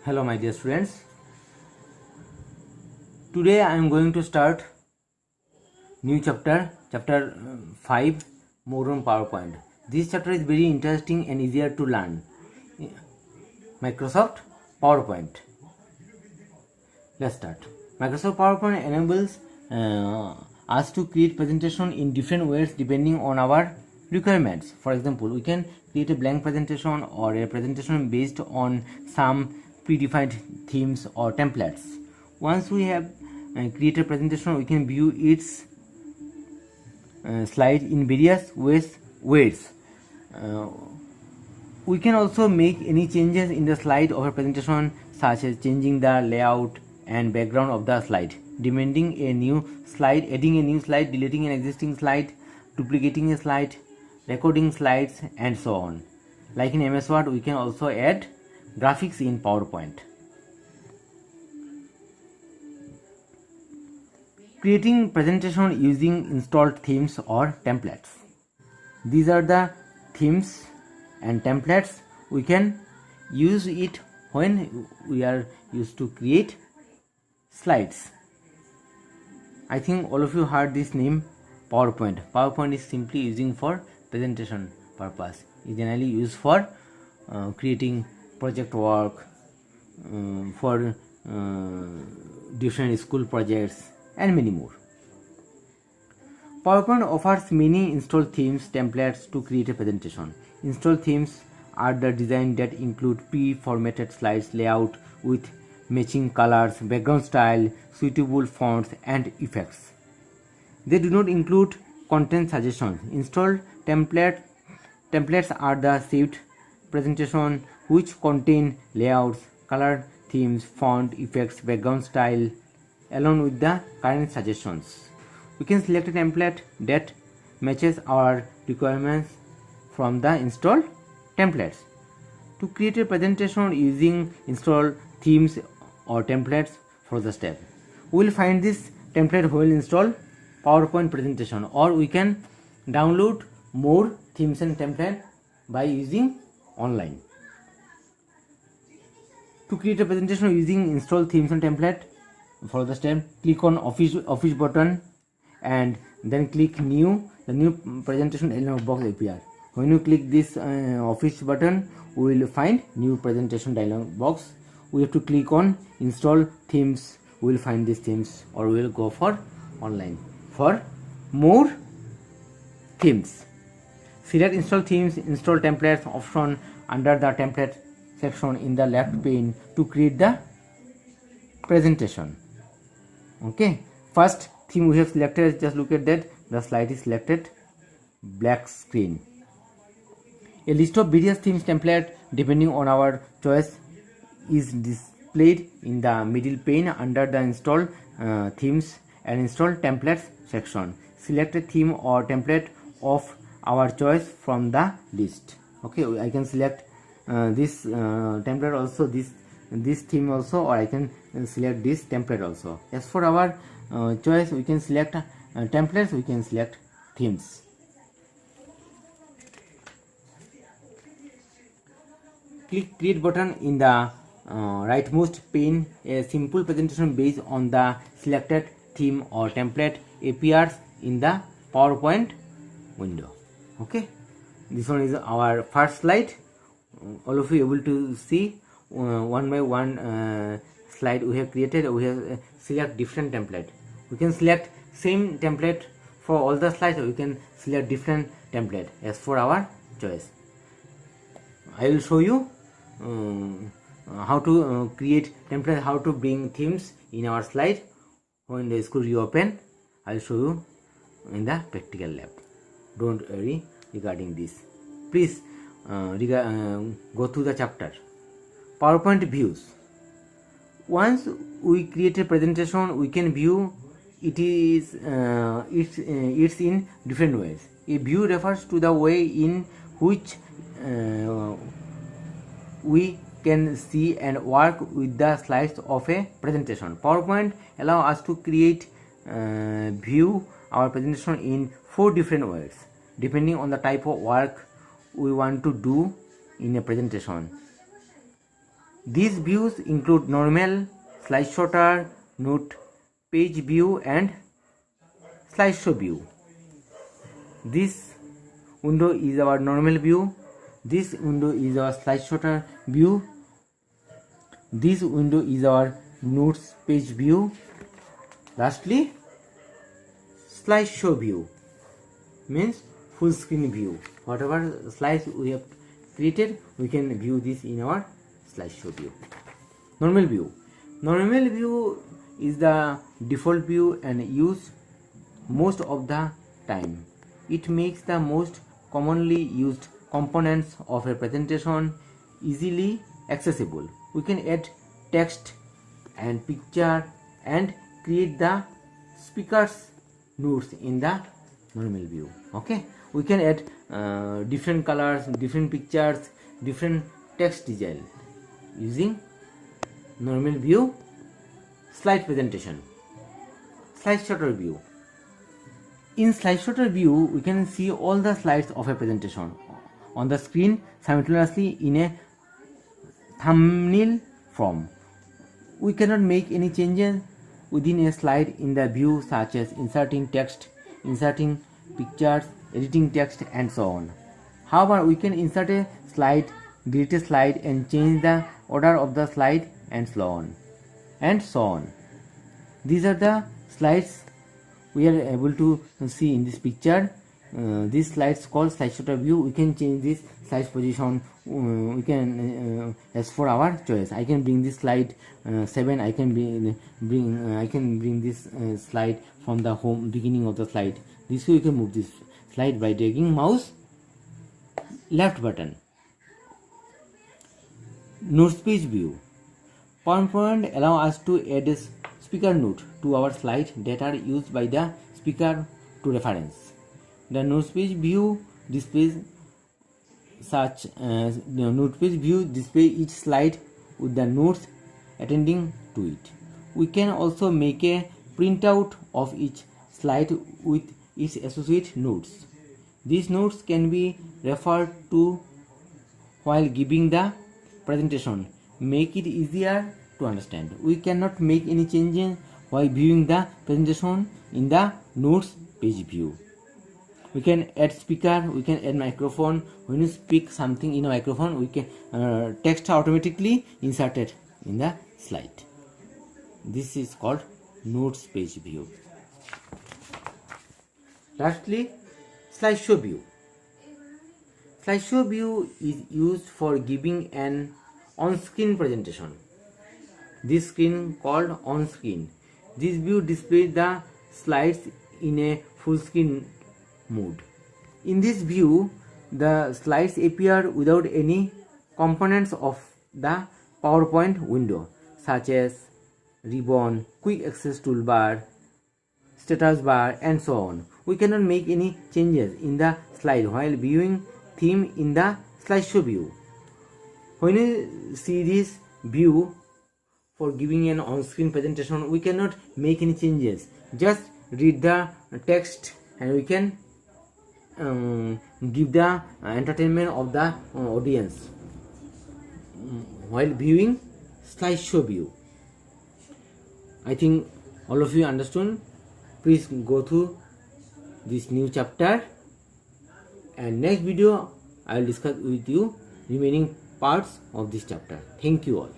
Hello my dear students. Today I am going to start new chapter 5 more on PowerPoint. This chapter is very interesting and easier to learn. Microsoft PowerPoint. Let's start. Microsoft PowerPoint enables us to create presentation in different ways depending on our requirements. For example, we can create a blank presentation or a presentation based on some predefined themes or templates. Once we have created a presentation, we can view its slide in various ways. We can also make any changes in the slide of a presentation, such as changing the layout and background of the slide, adding a new slide, deleting an existing slide, duplicating a slide, recording slides, and so on. Like in MS Word, we can also add graphics in PowerPoint. Creating presentation using installed themes or templates. These are the themes and templates. We can use it when we are used to create slides. I think all of you heard this name, PowerPoint. PowerPoint is simply using for presentation purpose. It's generally used for creating project work, for different school projects, and many more. PowerPoint offers many installed themes, templates to create a presentation. Installed themes are the design that include pre-formatted slides layout with matching colors, background style, suitable fonts, and effects. They do not include content suggestions. Installed templates are the saved presentation which contain layouts, color themes, font, effects, background style, along with the current suggestions. We can select a template that matches our requirements from the installed templates. To create a presentation using installed themes or templates, for the step, we will find this template while install PowerPoint presentation, or we can download more themes and templates by using online. To create a presentation using installed themes and template, for the step, click on office button and then click new. The new presentation dialog box appear. When you click this office button, we will find new presentation dialog box. We have to click on install themes. We will find these themes, or we will go for online for more themes. Select install themes, install templates option under the template section in the left pane to create the presentation. Okay, first theme we have selected, just look at that, the slide is selected, black screen. A list of various themes template depending on our choice is displayed in the middle pane under the install themes and install templates section. Select a theme or template of our choice from the list. Okay, I can select this template also, this theme also, or I can select this template also. As for our choice, we can select templates, we can select themes. Click create button in the rightmost pane. A simple presentation based on the selected theme or template appears in the PowerPoint window. Okay, this one is our first slide. All of you able to see one by one slide we have created. We have select different template. We can select same template for all the slides, or we can select different template as for our choice. I will show you how to create template, how to bring themes in our slide. When the school reopen, I will show you in the practical lab. Don't worry regarding this. Please go through the chapter. PowerPoint views. Once we create a presentation, we can view it is it's in different ways. A view refers to the way in which we can see and work with the slides of a presentation. PowerPoint allow us to create view our presentation in 4 different ways depending on the type of work we want to do in a presentation. These views include normal, slide sorter, note page view and slideshow view. This window is our normal view. This window is our slide sorter view. This window is our notes page view. Lastly, slideshow view means full screen view. Whatever slides we have created, we can view this in our slideshow view. Normal view. Normal view is the default view and used most of the time. It makes the most commonly used components of a presentation easily accessible. We can add text and picture and create the speaker's notes in the normal view. Okay, we can add different colors, different pictures, different text design using normal view. Slide presentation. Slide sorter view. In slide sorter view, we can see all the slides of a presentation on the screen simultaneously in a thumbnail form. We cannot make any changes within a slide in the view, such as inserting text, inserting pictures, editing text and so on. However, we can insert a slide, delete a slide and change the order of the slide and so on. These are the slides we are able to see in this picture. These slides called slide sorter view. We can change this slide position. We can as for our choice. I can bring this slide 7. I can bring this slide from the home beginning of the slide. This way you can move this slide by dragging mouse left button. Notes page view. PowerPoint allow us to add a speaker note to our slide that are used by the speaker to reference. The notes page view displays display each slide with the notes attending to it. We can also make a printout of each slide with its associated notes. These notes can be referred to while giving the presentation, make it easier to understand. We cannot make any changes while viewing the presentation in the notes page view. We can add speaker, we can add microphone. When you speak something in a microphone, we can text automatically inserted in the slide. This is called notes page view. Lastly, slideshow view. Slideshow view is used for giving an on-screen presentation. This screen called on-screen. This view displays the slides in a full screen mode. In this view, the slides appear without any components of the PowerPoint window, such as ribbon, quick access toolbar, status bar and so on. We cannot make any changes in the slide while viewing theme in the slideshow view. When you see this view for giving an on-screen presentation, we cannot make any changes. Just read the text and we can give the entertainment of the audience while viewing slideshow view. I think all of you understood. Please go through this new chapter, and next video I will discuss with you remaining parts of this chapter. Thank you all.